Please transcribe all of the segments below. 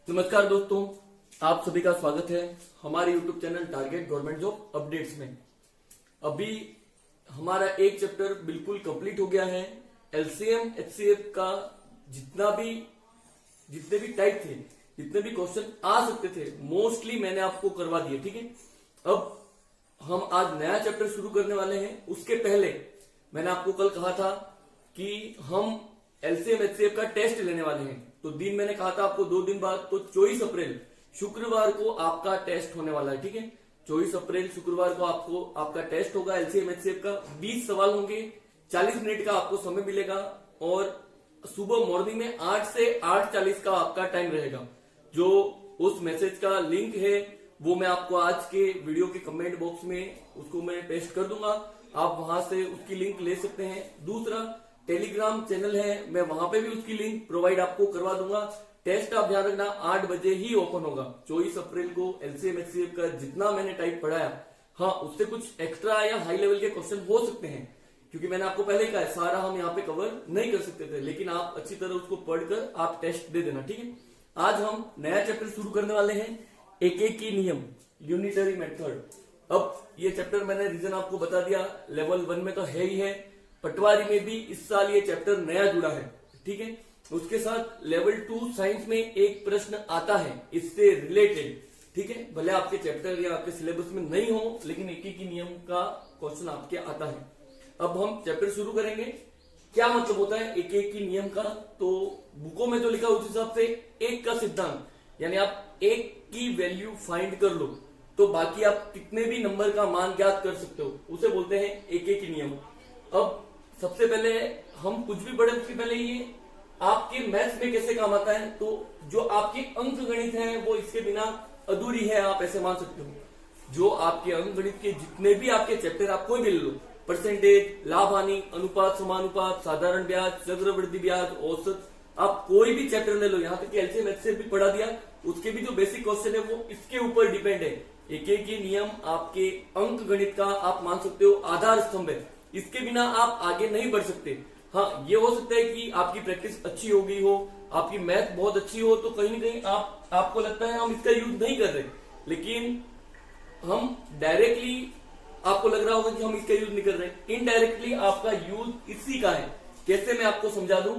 नमस्कार दोस्तों, आप सभी का स्वागत है हमारे YouTube channel target government job updates में। अभी हमारा एक चैप्टर बिल्कुल कंप्लीट हो गया है। एलसीएम एचसीएफ का जितने भी टाइप थे, जितने भी क्वेश्चन आ सकते थे, मोस्टली मैंने आपको करवा दिए। ठीक है, अब हम आज नया चैप्टर शुरू करने वाले हैं। उसके पहले मैंने आपको कल कहा था कि हम एलसीएम एचसीएफ का टेस्ट लेने वाले हैं। तो दिन मैंने कहा था आपको 2 दिन बाद, तो 24 अप्रैल शुक्रवार को आपका टेस्ट होने वाला है। ठीक है, 24 अप्रैल शुक्रवार को आपका टेस्ट होगा एलसीएम एचसीएफ का। 20 सवाल होंगे, 40 मिनट का आपको समय मिलेगा और सुबह मॉर्निंग में 8 से 8:40 का आपका टाइम रहेगा। जो उस मैसेज का लिंक है वो मैं आपको आज के वीडियो के कमेंट बॉक्स में उसको मैं पेस्ट कर दूंगा, आप वहां से उसकी लिंक ले सकते हैं। दूसरा टेलीग्राम चैनल है, मैं वहां पे भी उसकी लिंक प्रोवाइड आपको करवा दूंगा। टेस्ट आप ध्यान रखना 8 बजे ही ओपन होगा 24 अप्रैल को। एलसीएम एचसीएफ का जितना मैंने टाइप पढ़ाया, हाँ उससे कुछ एक्स्ट्रा या हाई लेवल के क्वेश्चन हो सकते हैं, क्योंकि मैंने आपको पहले ही कहा है सारा हम यहाँ पे कवर नहीं कर सकते थे, लेकिन आप अच्छी तरह उसको पढ़कर आप टेस्ट दे देना। ठीक है, आज हम नया चैप्टर शुरू करने वाले हैं, एक की नियम, यूनिटरी मेथड। अब ये चैप्टर मैंने रीजन आपको बता दिया, लेवल 1 में तो है ही है, पटवारी में भी इस साल ये चैप्टर नया जुड़ा है। ठीक है, उसके साथ लेवल 2 साइंस में एक प्रश्न आता है इससे रिलेटेड। ठीक है, भले आपके चैप्टर या आपके सिलेबस में नहीं हो, लेकिन एक की नियम का क्वेश्चन आपके आता है। अब हम चैप्टर शुरू करेंगे। क्या मतलब होता है एक की नियम का? तो बुकों में जो लिखा उस हिसाब से एक का सिद्धांत, यानी आप एक की वैल्यू फाइंड कर लो तो बाकी आप कितने भी नंबर का मान ज्ञात कर सकते हो, उसे बोलते हैं एक की नियम। अब सबसे पहले हम कुछ भी पढ़े उसके पहले ये आपके मैथ्स में कैसे काम आता है, तो जो आपके अंक गणित है वो इसके बिना अधूरी है, आप ऐसे मान सकते हो। जो आपके अंक गणित के जितने भी आपके चैप्टर, आप कोई भी ले लो, परसेंटेज, लाभ हानि, अनुपात, समानुपात, साधारण ब्याज, चक्रवृद्धि ब्याज, औसत, आप कोई भी चैप्टर ले लो, यहाँ तक कि एलसीएम एचसीएफ भी पढ़ा दिया, उसके भी जो बेसिक क्वेश्चन है वो इसके ऊपर डिपेंड है। एक की नियम आपके अंक गणित का आप मान सकते हो आधार स्तंभ है, इसके बिना आप आगे नहीं बढ़ सकते। हाँ, ये हो सकता है कि आपकी प्रैक्टिस अच्छी हो गई हो, आपकी मैथ बहुत अच्छी हो, तो कहीं ना कहीं आपको लगता है हम इसका यूज नहीं कर रहे, लेकिन हम डायरेक्टली आपको लग रहा होगा कि हम इसका यूज नहीं कर रहे, इनडायरेक्टली आपका यूज इसी का है। कैसे, मैं आपको समझा दूं।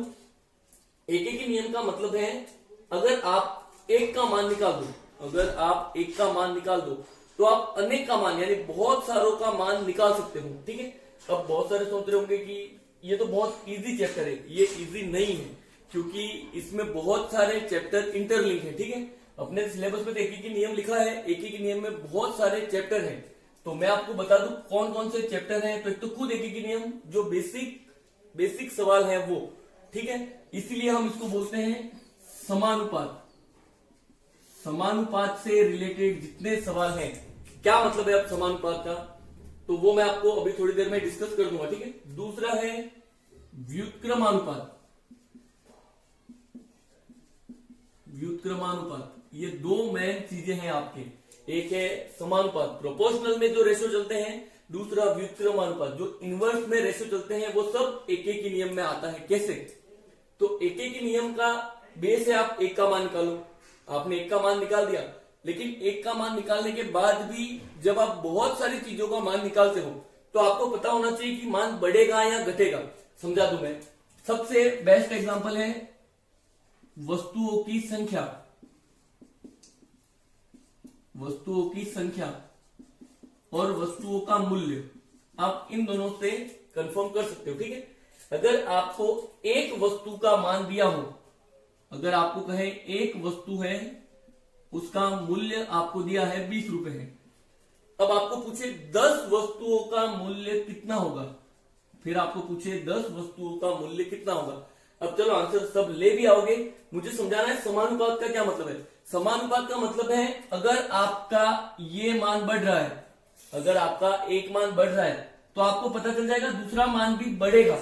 एक की नियम का मतलब है अगर आप एक का मान निकाल दो, अगर आप एक का मान निकाल दो तो आप अनेक का मान यानी बहुत सारों का मान निकाल सकते हो। ठीक है, अब बहुत सारे सोच रहे होंगे कि ये तो बहुत इजी चैप्टर है। ये इजी नहीं है, क्योंकि इसमें बहुत सारे चैप्टर इंटरलिंक है। ठीक है, अपने सिलेबस में तो एक की नियम लिखा है, एक की नियम में बहुत सारे चैप्टर हैं। तो मैं आपको बता दूं कौन कौन से चैप्टर हैं। तो एक तो खुद एक की नियम जो बेसिक सवाल है वो, ठीक है, इसीलिए हम इसको बोलते हैं समानुपात। समानुपात से रिलेटेड जितने सवाल हैं, क्या मतलब है अब समानुपात का, तो वो मैं आपको अभी थोड़ी देर में डिस्कस कर दूंगा। ठीक है, दूसरा है व्युत्क्रमानुपात। व्युत्क्रमानुपात, ये 2 मेन चीजें हैं आपके। एक है समानुपात, प्रोपोर्शनल में जो रेशियो चलते हैं, दूसरा व्युत्क्रमानुपात जो इनवर्स में रेशियो चलते हैं, वो सब एक की नियम में आता है। कैसे, तो एक की नियम का बेस है आप एक का मान निकालो। आपने एक का मान निकाल दिया, लेकिन एक का मान निकालने के बाद भी जब आप बहुत सारी चीजों का मान निकालते हो तो आपको पता होना चाहिए कि मान बढ़ेगा या घटेगा। समझा दूं मैं, सबसे बेस्ट एग्जांपल है वस्तुओं की संख्या। वस्तुओं की संख्या और वस्तुओं का मूल्य, आप इन दोनों से कंफर्म कर सकते हो। ठीक है, अगर आपको एक वस्तु का मान दिया हो, अगर आपको कहे एक वस्तु है, उसका मूल्य आपको दिया है 20 रुपए है, अब आपको पूछे 10 वस्तुओं का मूल्य कितना होगा, फिर आपको पूछे 10 वस्तुओं का मूल्य कितना होगा। अब चलो आंसर सब ले भी आओगे, मुझे समझाना है समानुपात का क्या मतलब है। समानुपात का मतलब है अगर आपका ये मान बढ़ रहा है, अगर आपका एक मान बढ़ रहा है तो आपको पता चल जाएगा दूसरा मान भी बढ़ेगा।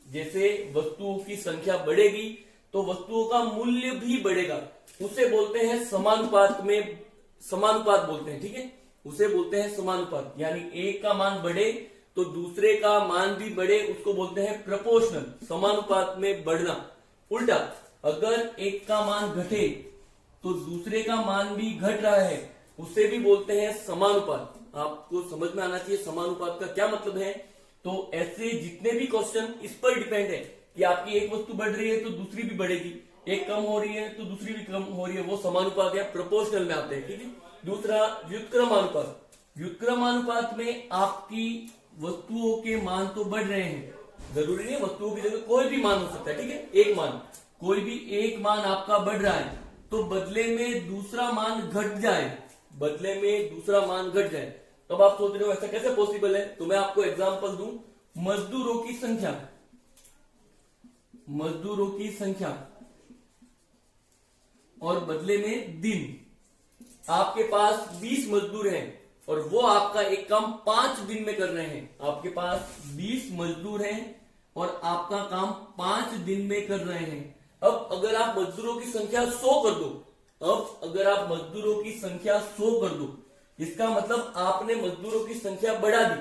जैसे वस्तुओं की संख्या बढ़ेगी तो वस्तुओं का मूल्य भी बढ़ेगा, उसे बोलते हैं समानुपात में समानुपात बोलते हैं। ठीक है, उसे बोलते हैं समानुपात, यानी एक का मान बढ़े तो दूसरे का मान भी बढ़े, उसको बोलते हैं प्रपोर्शनल, समानुपात में बढ़ना। उल्टा अगर एक का मान घटे तो दूसरे का मान भी घट रहा है, उसे भी बोलते हैं समानुपात। आपको समझ में आना चाहिए समानुपात का क्या मतलब है। तो ऐसे जितने भी क्वेश्चन इस पर डिपेंड है कि आपकी एक वस्तु बढ़ रही है तो दूसरी भी बढ़ेगी, एक कम हो रही है तो दूसरी भी कम हो रही है, वो समानुपात या प्रोपोर्शनल में आते हैं, ठीक है। दूसरा व्युत्क्रमानुपात। व्युत्क्रमानुपात में आपकी वस्तुओं के मान तो बढ़ रहे हैं, जरूरी नहीं वस्तुओं की जगह कोई भी मान हो सकता है, ठीक है। एक मान, कोई भी एक मान आपका बढ़ रहा है तो बदले में दूसरा मान घट जाए, बदले में दूसरा मान घट जाए। तब आप सोच रहे हो ऐसा कैसे पॉसिबल है, तो मैं आपको एग्जांपल दूं। मजदूरों की संख्या, मजदूरों की संख्या और बदले में दिन। आपके पास 20 मजदूर हैं और वो आपका एक काम 5 दिन में कर रहे हैं। आपके पास 20 मजदूर हैं और आपका काम 5 दिन में कर रहे हैं। अब अगर आप मजदूरों की संख्या 100 कर दो, अब अगर आप मजदूरों की संख्या 100 कर दो, इसका मतलब आपने मजदूरों की संख्या बढ़ा दी,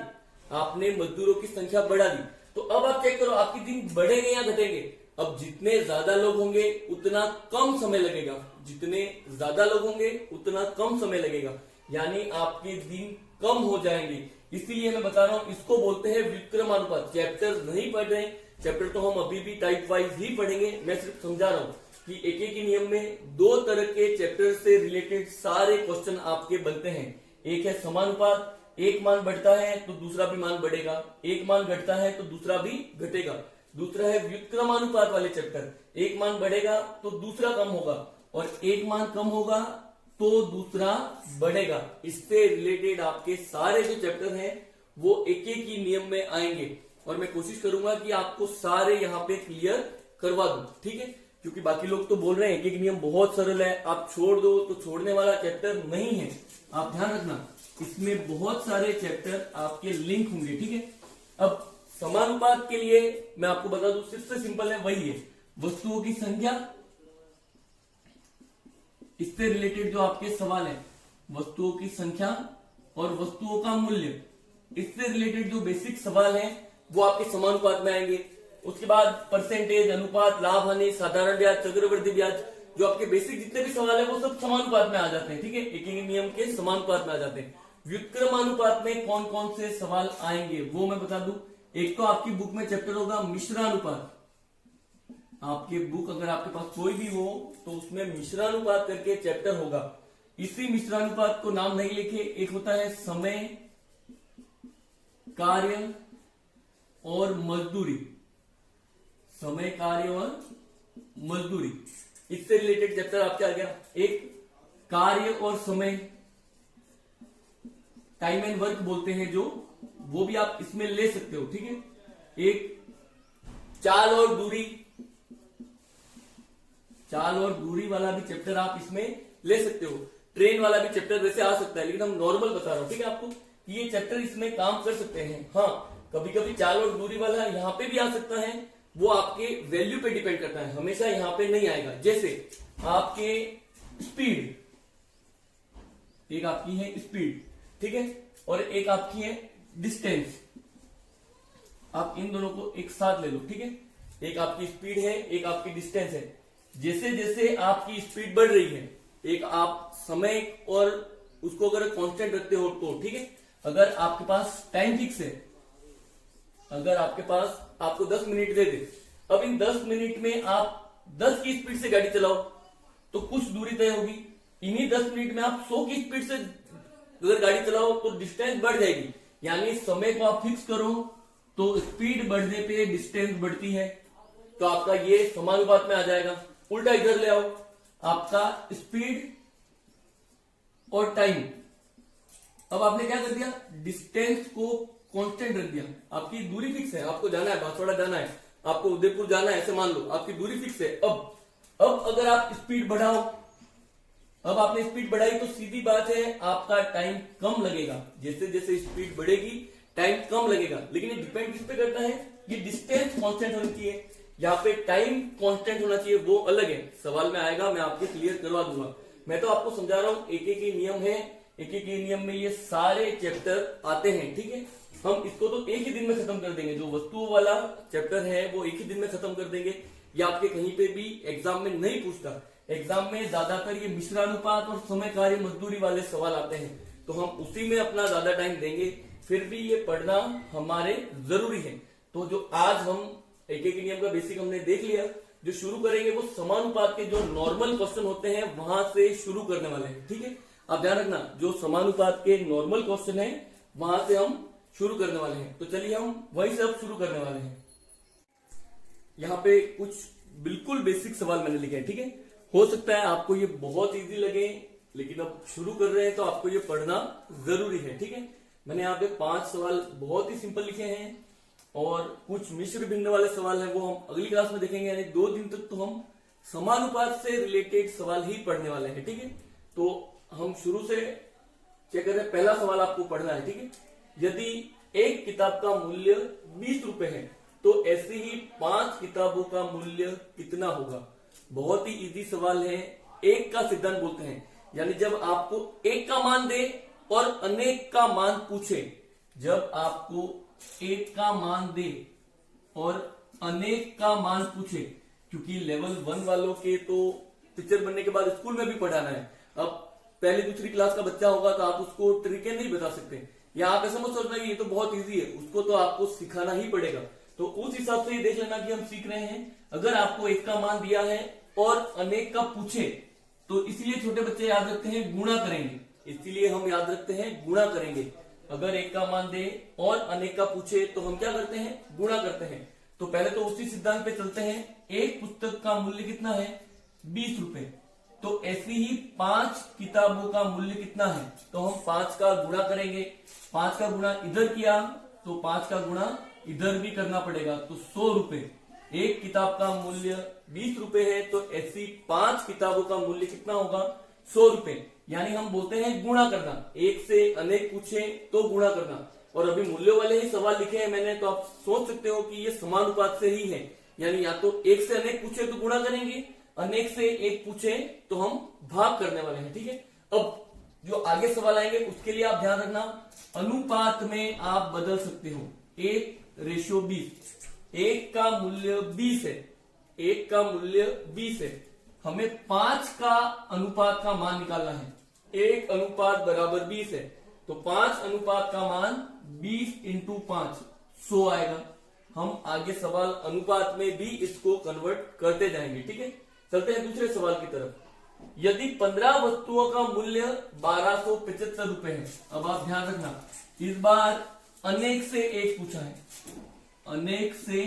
आपने मजदूरों की संख्या बढ़ा दी। तो अब आप चेक करो आपके दिन बढ़ेंगे या घटेंगे। अब जितने ज्यादा लोग होंगे उतना कम समय लगेगा, जितने ज्यादा लोग होंगे उतना कम समय लगेगा, यानी आपके दिन कम हो जाएंगे। इसीलिए मैं बता रहा हूं, इसको बोलते हैं व्युत्क्रमानुपात। चैप्टर नहीं पढ़ रहे, चैप्टर तो हम अभी भी टाइप वाइज ही पढ़ेंगे। मैं सिर्फ समझा रहा हूं कि एक ही नियम में 2 तरह के चैप्टर से रिलेटेड सारे क्वेश्चन आपके बनते हैं। एक है समानुपात, एक मान बढ़ता है तो दूसरा भी मान बढ़ेगा, एक मान घटता है तो दूसरा भी घटेगा। दूसरा है व्युत्क्रमानुपात वाले चैप्टर, एक मान बढ़ेगा तो दूसरा कम होगा और एक मान कम होगा तो दूसरा बढ़ेगा। इससे रिलेटेड आपके सारे जो चैप्टर हैं वो एक एक ही नियम में आएंगे और मैं कोशिश करूंगा कि आपको सारे यहाँ पे क्लियर करवा दूं, ठीक है। क्योंकि बाकी लोग तो बोल रहे हैं एक एक नियम बहुत सरल है, आप छोड़ दो, तो छोड़ने वाला चैप्टर नहीं है। आप ध्यान रखना, इसमें बहुत सारे चैप्टर आपके लिंक होंगे, ठीक है। अब समानुपात के लिए मैं आपको बता दूं, सबसे सिंपल है, वही है वस्तुओं की संख्या। इससे रिलेटेड जो आपके सवाल है, वस्तुओं की संख्या और वस्तुओं का मूल्य, इससे रिलेटेड जो बेसिक सवाल है वो आपके समानुपात में आएंगे। उसके बाद परसेंटेज, अनुपात, लाभ हानि, साधारण ब्याज, चक्रवृद्धि ब्याज, जो आपके बेसिक जितने भी सवाल है वो सब समानुपात में आ जाते हैं, ठीक है। एक एक नियम के समानुपात में आ जाते हैं। व्युत्क्रमानुपात में कौन कौन से सवाल आएंगे वो मैं बता दूं। एक तो आपकी बुक में चैप्टर होगा मिश्रानुपात। आपके बुक अगर आपके पास कोई भी हो तो उसमें मिश्रानुपात करके चैप्टर होगा। इसी मिश्रानुपात को नाम नहीं लिखे, एक होता है समय, कार्य और मजदूरी। समय, कार्य और मजदूरी, इससे रिलेटेड चैप्टर आपके आ गया। एक कार्य और समय, टाइम एंड वर्क बोलते हैं जो, वो भी आप इसमें ले सकते हो, ठीक है। एक चाल और दूरी, चाल और दूरी वाला भी चैप्टर आप इसमें ले सकते हो। ट्रेन वाला भी चैप्टर वैसे आ सकता है, लेकिन हम नॉर्मल बता रहा हूं, ठीक है आपको, कि ये चैप्टर इसमें काम कर सकते हैं। हाँ, कभी कभी चाल और दूरी वाला यहाँ पे भी आ सकता है, वो आपके वैल्यू पे डिपेंड करता है, हमेशा यहाँ पे नहीं आएगा। जैसे आपके स्पीड, एक आपकी है स्पीड, ठीक है, और एक आपकी है डिस्टेंस। आप इन दोनों को एक साथ ले लो, ठीक है। एक आपकी स्पीड है, एक आपकी डिस्टेंस है। जैसे जैसे आपकी स्पीड बढ़ रही है, एक आप समय और उसको अगर कांस्टेंट रखते हो तो, ठीक है। अगर आपके पास टाइम फिक्स है, अगर आपके पास आपको 10 मिनट दे दे, अब इन 10 मिनट में आप 10 की स्पीड से गाड़ी चलाओ तो कुछ दूरी तय होगी। इन्हीं 10 मिनट में आप 100 की स्पीड से अगर गाड़ी चलाओ तो डिस्टेंस बढ़ जाएगी। यानी समय को आप फिक्स करो तो स्पीड बढ़ने पे डिस्टेंस बढ़ती है, तो आपका ये समानुपात में आ जाएगा। उल्टा इधर ले आओ, आपका स्पीड और टाइम, अब आपने क्या कर दिया, डिस्टेंस को कांस्टेंट रख दिया। आपकी दूरी फिक्स है, आपको जाना है, बांसवाड़ा जाना है, आपको उदयपुर जाना है, ऐसे मान लो आपकी दूरी फिक्स है। अब अगर आप स्पीड बढ़ाओ, अब आपने स्पीड बढ़ाई तो सीधी बात है आपका टाइम कम लगेगा। जैसे जैसे स्पीड बढ़ेगी टाइम कम लगेगा, लेकिन ये डिपेंड किस पे करता है, ये डिस्टेंस कांस्टेंट होनी चाहिए, यहाँ पे टाइम कांस्टेंट होना चाहिए, वो अलग है। सवाल में आएगा, मैं आपको क्लियर करवा दूंगा। मैं तो आपको समझा रहा हूँ, एक एक ही नियम है, एक एक ही नियम में ये सारे चैप्टर आते हैं, ठीक है। हम इसको तो एक ही दिन में खत्म कर देंगे, जो वस्तुओं वाला चैप्टर है वो एक ही दिन में खत्म कर देंगे। ये आपके कहीं पे भी एग्जाम में नहीं पूछता, एग्जाम में ज्यादातर ये मिश्रानुपात और समय कार्य मजदूरी वाले सवाल आते हैं, तो हम उसी में अपना ज्यादा टाइम देंगे। फिर भी ये पढ़ना हमारे जरूरी है। तो जो आज हम एक एक नियम का बेसिक हमने देख लिया, जो शुरू करेंगे वो समानुपात के जो नॉर्मल क्वेश्चन होते हैं वहां से शुरू करने वाले हैं। ठीक है, आप ध्यान रखना, जो समानुपात के नॉर्मल क्वेश्चन है वहां से हम शुरू करने वाले हैं। तो चलिए हम वहीं से अब शुरू करने वाले हैं। यहाँ पे कुछ बिल्कुल बेसिक सवाल मैंने लिखे हैं। ठीक है, हो सकता है आपको ये बहुत इजी लगे, लेकिन अब शुरू कर रहे हैं तो आपको ये पढ़ना जरूरी है। ठीक है, मैंने यहाँ पे 5 सवाल बहुत ही सिंपल लिखे हैं और कुछ मिश्र भिन्न वाले सवाल हैं, वो हम अगली क्लास में देखेंगे। यानी 2 दिन तक तो हम समानुपात से रिलेटेड सवाल ही पढ़ने वाले हैं। ठीक है, तो हम शुरू से चेक करें। पहला सवाल आपको पढ़ना है। ठीक है, यदि एक किताब का मूल्य 20 रुपए है तो ऐसी ही 5 किताबों का मूल्य कितना होगा। बहुत ही इजी सवाल है, एक का सिद्धांत बोलते हैं। यानी जब आपको एक का मान दे और अनेक का मान पूछे, जब आपको एक का मान दे और अनेक का मान पूछे, क्योंकि लेवल 1 वालों के तो टीचर बनने के बाद स्कूल में भी पढ़ाना है। अब पहली दूसरी क्लास का बच्चा होगा तो आप उसको तरीके नहीं बता सकते, या आप ऐसा मत सोचना कि ये तो बहुत इजी है, उसको तो आपको सिखाना ही पड़ेगा। तो उस हिसाब से ये देख लेना कि हम सीख रहे हैं। अगर आपको एक का मान दिया है और अनेक का पूछे, तो इसलिए छोटे बच्चे याद रखते हैं गुणा करेंगे, इसलिए हम याद रखते हैं गुणा करेंगे। अगर एक का मान दे और अनेक का पूछे तो हम क्या करते हैं, गुणा करते हैं। तो पहले तो उसी सिद्धांत पे चलते हैं। एक पुस्तक का मूल्य कितना है, 20 रुपए, तो ऐसी ही 5 किताबों का मूल्य कितना है, तो हम 5 का गुणा करेंगे। 5 का गुणा इधर किया तो 5 का गुणा इधर भी करना पड़ेगा, तो 100 रुपए। एक किताब का मूल्य 20 रुपए है तो ऐसी 5 किताबों का मूल्य कितना होगा, 100 रुपए। यानी हम बोलते हैं गुणा करना, एक से अनेक पूछे तो गुणा करना। और अभी मूल्यों वाले ही सवाल लिखे हैं मैंने, तो आप सोच सकते हो कि ये समानुपात से ही है। यानी या तो एक से अनेक पूछे तो गुणा करेंगे, अनेक से एक पूछे तो हम भाग करने वाले हैं। ठीक है, अब जो आगे सवाल आएंगे उसके लिए आप ध्यान रखना, अनुपात में आप बदल सकते हो। 1:20, एक का मूल्य 20 है, एक का मूल्य 20 है, हमें 5 का अनुपात का मान निकालना है। 1 अनुपात बराबर 20 है, तो 5 अनुपात का मान 20 × 5 100 आएगा। हम आगे सवाल अनुपात में भी इसको कन्वर्ट करते जाएंगे। ठीक है, चलते हैं दूसरे सवाल की तरफ। यदि 15 वस्तुओं का मूल्य 1275 रुपए है, अब आप ध्यान रखना, इस बार अनेक से एक पूछा है, अनेक से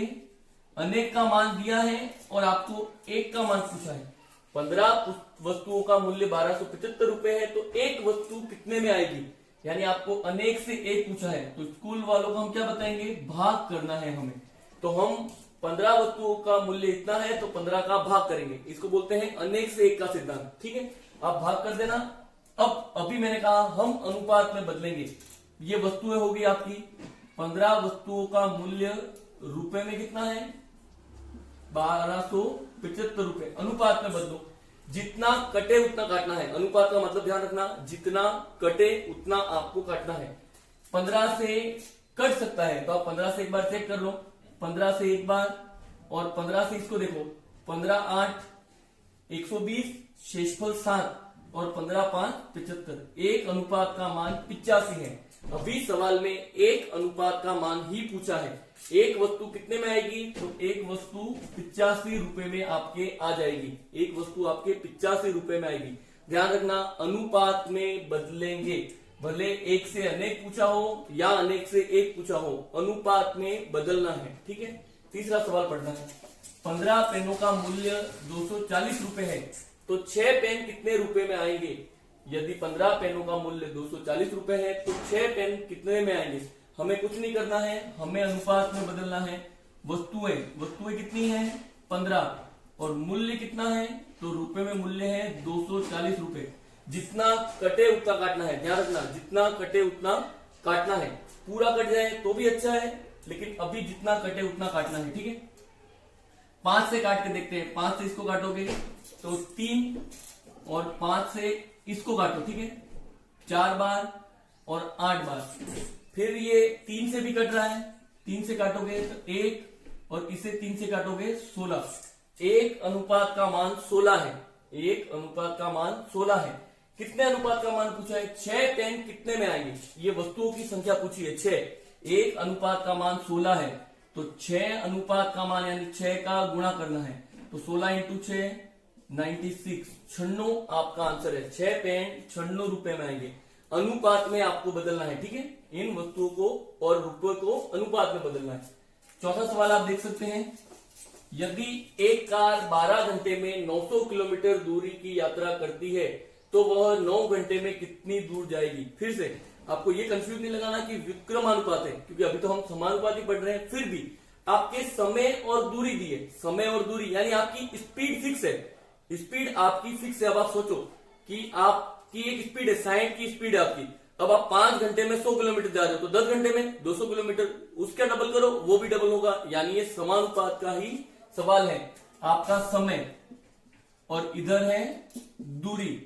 अनेक का मान दिया है और आपको एक का मान पूछा है। 15 वस्तुओं का मूल्य 1275 रुपए है, तो एक वस्तु कितने में आएगी, यानी आपको अनेक से एक पूछा है। तो स्कूल वालों को हम क्या बताएंगे, भाग करना है हमें। तो हम 15 वस्तुओं का मूल्य इतना है तो 15 का भाग करेंगे, इसको बोलते हैं अनेक से एक का सिद्धांत। ठीक है, आप भाग कर देना। अब अभी मैंने कहा हम अनुपात में बदलेंगे। ये वस्तुएं होगी आपकी, 15 वस्तुओं का मूल्य रुपए में कितना है, 1275 रुपए। अनुपात में बदलो, जितना कटे उतना काटना है। अनुपात का मतलब ध्यान रखना, जितना कटे उतना आपको काटना है। 15 से कट सकता है तो आप 15 से एक बार चेक कर लो, 15 से एक बार, और 15 से इसको देखो, 15 8 120, शेषफल 7 और 15 5 75। एक अनुपात का मान 85 है। अभी सवाल में एक अनुपात का मान ही पूछा है। एक वस्तु कितने में आएगी, तो एक वस्तु 85 रुपए में आपके आ जाएगी। एक वस्तु आपके 85 रुपए में आएगी। ध्यान रखना, अनुपात में बदलेंगे, भले एक से अनेक पूछा हो या अनेक से एक पूछा हो, अनुपात में बदलना है। ठीक है, तीसरा सवाल पढ़ना है। 15 पेनों का मूल्य 240 रुपए है, तो 6 पेन कितने रुपए में आएंगे। यदि 15 पेनों का मूल्य 240 रुपए है तो 6 पेन कितने में आएंगे। हमें कुछ नहीं करना है, हमें अनुपात में बदलना है। वस्तुएं कितनी है, 15, और मूल्य कितना है, तो रुपए में मूल्य है 240 रुपए। जितना कटे उतना काटना है, ध्यान रखना, जितना कटे उतना काटना है। पूरा कट जाए तो भी अच्छा है, लेकिन अभी जितना कटे उतना काटना है। ठीक है, 5 से काट के देखते हैं। 5 से इसको काटोगे तो 3, और 5 से इसको काटो, ठीक है, 4 बार और 8 बार। फिर ये 3 से भी कट रहा है, 3 से काटोगे तो 1, और इसे 3 से काटोगे 16। एक अनुपात का मान 16 है। 1 अनुपात का मान 16 है। कितने अनुपात का मान पूछा है? 6 पेन कितने में आएंगे? ये वस्तुओं की संख्या पूछी है 6, 1 अनुपात का मान 16 है, तो 6 अनुपात का मान यानी 6 का गुणा करना है, तो 16 इंटू 6 96, 96 आपका आंसर है। 6 पेन 96 रुपए में आएंगे। अनुपात में आपको बदलना है, ठीक है, इन वस्तुओं को और रुपए को अनुपात में बदलना है। चौथा सवाल आप देख सकते हैं, यदि एक कार 12 घंटे में 900 किलोमीटर दूरी की यात्रा करती है तो वह 9 घंटे में कितनी दूर जाएगी? फिर से आपको ये कंफ्यूज नहीं लगाना कि विक्रमानुपात है, क्योंकि अभी तो हम समानुपाती पढ़ रहे हैं। फिर भी आपके समय और दूरी दिए, समय और दूरी यानी आपकी स्पीड फिक्स है, स्पीड आपकी फिक्स है। अब आप सोचो कि आपकी एक स्पीड है, 60 की स्पीड है आपकी। अब आप 5 घंटे में 100 किलोमीटर जा रहे हो, तो 10 घंटे में 200 किलोमीटर, उसका डबल करो, वो भी डबल होगा। यानी ये समानुपात का ही सवाल है। आपका समय और इधर है दूरी,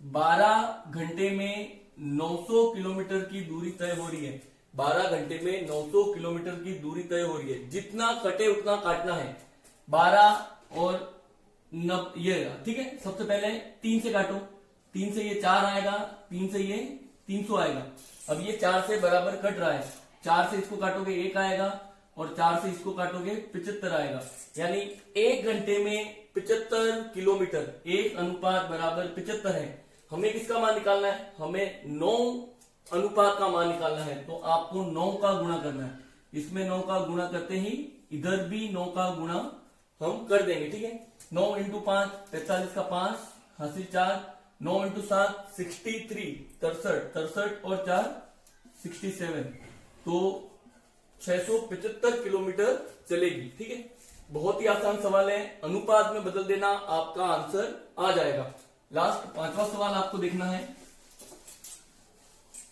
12 घंटे में 900 किलोमीटर की दूरी तय हो रही है। 12 घंटे में 900 किलोमीटर की दूरी तय हो रही है। जितना कटे उतना काटना है। 12 और 9 ये, ठीक है। सबसे पहले 3 से काटो, 3 से ये 4 आएगा, 3 से ये 300 आएगा। अब ये 4 से बराबर कट रहा है, 4 से इसको काटोगे 1 आएगा और 4 से इसको काटोगे 75 आएगा। यानी 1 घंटे में 75 किलोमीटर, 1 अनुपात बराबर 75 है। हमें किसका मान निकालना है? हमें 9 अनुपात का मान निकालना है, तो आपको 9 का गुणा करना है। इसमें 9 का गुणा करते ही इधर भी 9 का गुणा हम कर देंगे, ठीक है। 9 इंटू 5 45 का 5 हासिल 4, 9 इंटू 7 63 63 और 4 67, तो 675 किलोमीटर चलेगी, ठीक है। बहुत ही आसान सवाल है, अनुपात में बदल देना, आपका आंसर आ जाएगा। लास्ट 5वां सवाल आपको देखना है।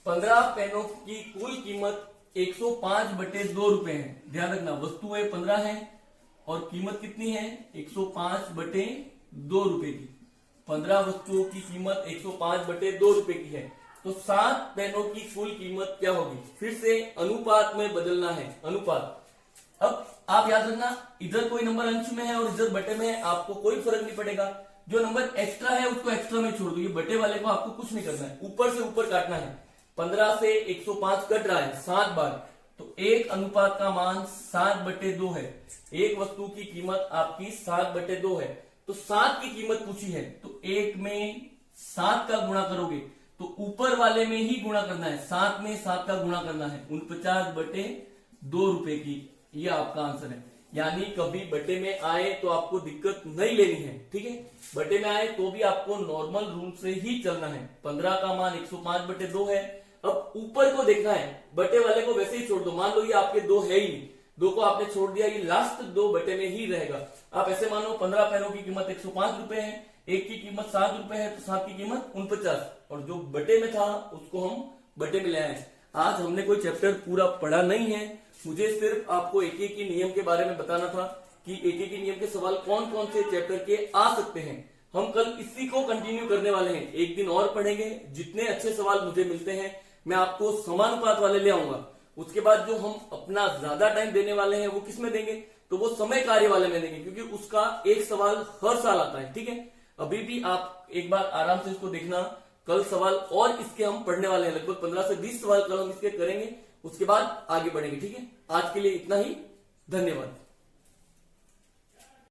15 पेनों की कुल कीमत 105/2 रुपए है। ध्यान रखना, वस्तुएं 15 है और कीमत कितनी है? 105/2 रुपए की। 15 वस्तुओं की कीमत 105/2 रुपए की है, तो 7 पेनों की कुल कीमत क्या होगी? फिर से अनुपात में बदलना है, अनुपात। अब आप याद रखना, इधर कोई नंबर अंश में है और इधर बटे में है, आपको कोई फर्क नहीं पड़ेगा। जो नंबर एक्स्ट्रा है उसको एक्स्ट्रा में छोड़ दो, ये बटे वाले को आपको कुछ नहीं करना है, ऊपर से ऊपर काटना है। 15 से 105 कट रहा है 7 बार, तो 1 अनुपात का मान 7/2 है। एक वस्तु की कीमत आपकी 7/2 है, तो 7 की कीमत पूछी है, तो 1 में 7 का गुणा करोगे तो ऊपर वाले में ही गुणा करना है, 7 में 7 का गुणा करना है, 49/2 रुपए की। ये आपका आंसर है। यानी कभी बटे में आए तो आपको दिक्कत नहीं लेनी है, ठीक है। बटे में आए तो भी आपको नॉर्मल रूल से ही चलना है। 15 का मान 105/2 है। अब ऊपर को देखना है, बटे वाले को वैसे ही छोड़ दो। मान लो ये आपके 2 है ही नहीं, 2 को आपने छोड़ दिया, ये लास्ट 2 बटे में ही रहेगा। आप ऐसे मानो 15 पेनों की कीमत 105 रुपए है, 1 की कीमत 7 रुपए है, तो 7 की कीमत 49, और जो बटे में था उसको हम बटे में ले आए। आज हमने कोई चैप्टर पूरा पढ़ा नहीं है, मुझे सिर्फ आपको एक एक नियम के बारे में बताना था कि एक एक नियम के सवाल कौन कौन से चैप्टर के आ सकते हैं। हम कल इसी को कंटिन्यू करने वाले हैं, एक दिन और पढ़ेंगे। जितने अच्छे सवाल मुझे मिलते हैं मैं आपको समानुपात वाले ले आऊंगा। उसके बाद जो हम अपना ज्यादा टाइम देने वाले हैं वो किस में देंगे? तो वो समय कार्य वाले में देंगे, क्योंकि उसका एक सवाल हर साल आता है, ठीक है। अभी भी आप एक बार आराम से इसको देखना, कल सवाल और इसके हम पढ़ने वाले हैं, लगभग 15 से 20 सवाल कल हम इसके करेंगे, उसके बाद आगे बढ़ेंगे, ठीक है। आज के लिए इतना ही, धन्यवाद।